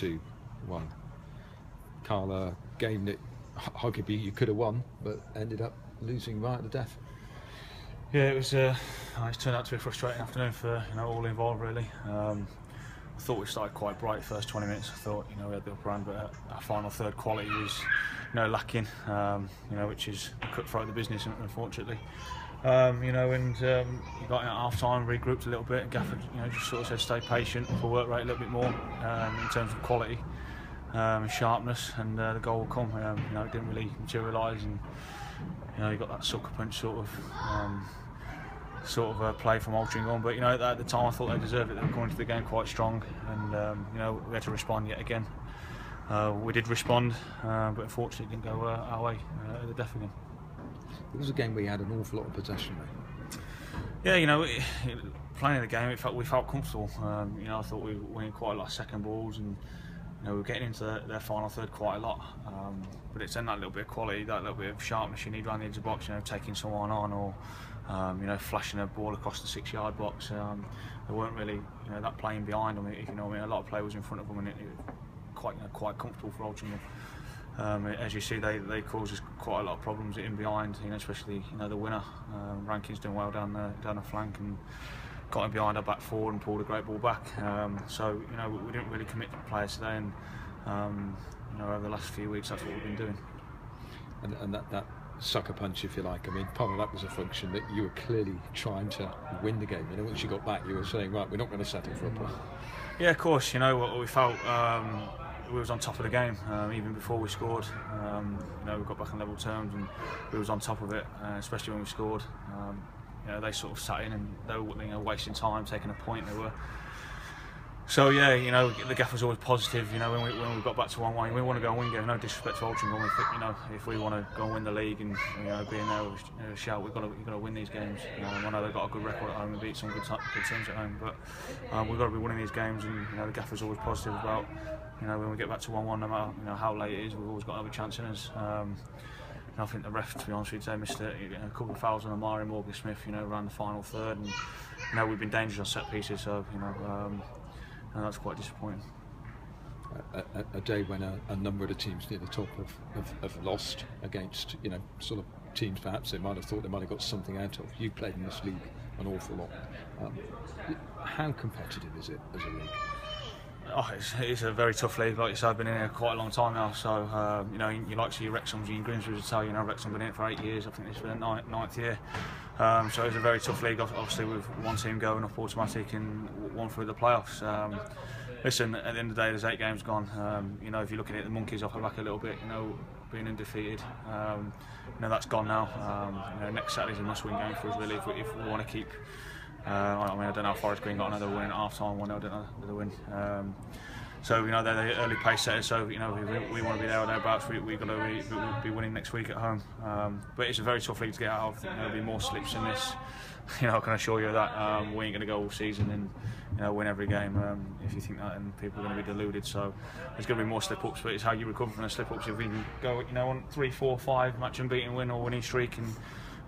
2-1. Carla, game that arguably you could have won, but ended up losing right at the death. Yeah, it was. It's turned out to be a frustrating afternoon for all involved really. I thought we started quite bright the first 20 minutes. I thought we had the upper hand, but our final third quality was lacking. Which is the cutthroat of the business, unfortunately. And you got in at half time, regrouped a little bit, and Gaffer just sort of said stay patient, up a work rate a little bit more in terms of quality and sharpness, and the goal will come. It didn't really materialise, and you got that sucker punch sort of play from Altrincham. But at the time I thought they deserved it. They were going into the game quite strong, and we had to respond yet again. We did respond, but unfortunately it didn't go our way at the death again. It was a game where you had an awful lot of possession, though. Yeah, playing the game, we felt comfortable. I thought we were winning quite a lot of second balls, and we were getting into their final third quite a lot. But it's then that little bit of quality, that little bit of sharpness you need around the edge of the box. Taking someone on, or flashing a ball across the 6-yard box. They weren't really, that playing behind them. A lot of play was in front of them, and it quite comfortable for Altrincham. As you see, they cause us quite a lot of problems in behind, especially the winner. Rankin's doing well down the flank and got him behind our back four and pulled a great ball back. So we didn't really commit to players today, and over the last few weeks that's what we've been doing. And that sucker punch, if you like, part of that was a function that you were clearly trying to win the game. Once you got back, you were saying, right, we're not going to settle for a point. Yeah, of course. What we felt. We was on top of the game even before we scored. We got back on level terms, and we was on top of it, especially when we scored. They sort of sat in, and they were wasting time, taking a point. They were. So yeah, the gaffer's always positive. When we got back to 1-1, we want to go and win game. No disrespect to Altrincham, if we want to go and win the league and be in there with a shout, we've got to win these games. I know they've got a good record at home and beat some good teams at home, but we've got to be winning these games. And the gaffer's always positive about when we get back to 1-1, no matter how late it is, we've always got another chance in us. I think the ref, to be honest with you, today missed a couple of fouls on Amari and Morgan Smith, around the final third, and we've been dangerous on set pieces, so and that's quite disappointing. A day when a number of the teams near the top have lost against sort of teams perhaps they might have thought they might have got something out of. You played in this league an awful lot. How competitive is it as a league? Oh, it's a very tough league. Like you said, I've been in here quite a long time now, so you like to see Wrexham's and Grimsby to tell Wrexham been in it for 8 years. I think this is the ninth year. So it's a very tough league, obviously with one team going up automatic and one through the playoffs. Listen, at the end of the day, there's 8 games gone. If you look at it, the monkeys off the back a little bit. Being undefeated. That's gone now. Next Saturday's a must-win game for us, really, if we want to keep. I don't know if Forest Green got another win at half-time. 1-0, didn't another win. So they're the early pace setters. So we want to be there or thereabouts. We've got to be winning next week at home. But it's a very tough league to get out of. There'll be more slips in this. I can assure you that we ain't going to go all season and win every game. If you think that, and people are going to be deluded. So there's going to be more slip-ups. But it's how you recover from the slip-ups. If we can go on 3, 4, 5 match unbeaten win or winning streak, and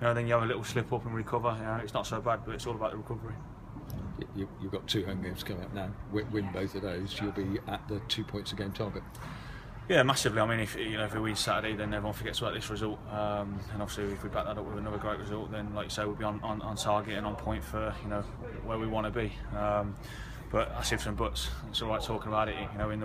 then you have a little slip up and recover. It's not so bad, but it's all about the recovery. You've got 2 home games coming up now. Win both of those, you'll be at the 2 points a game target. Yeah, massively. If we win Saturday, then everyone forgets about this result. And obviously, if we back that up with another great result, then like you say, we'll be on target and on point for where we want to be. But that's ifs and buts. It's all right talking about it. In the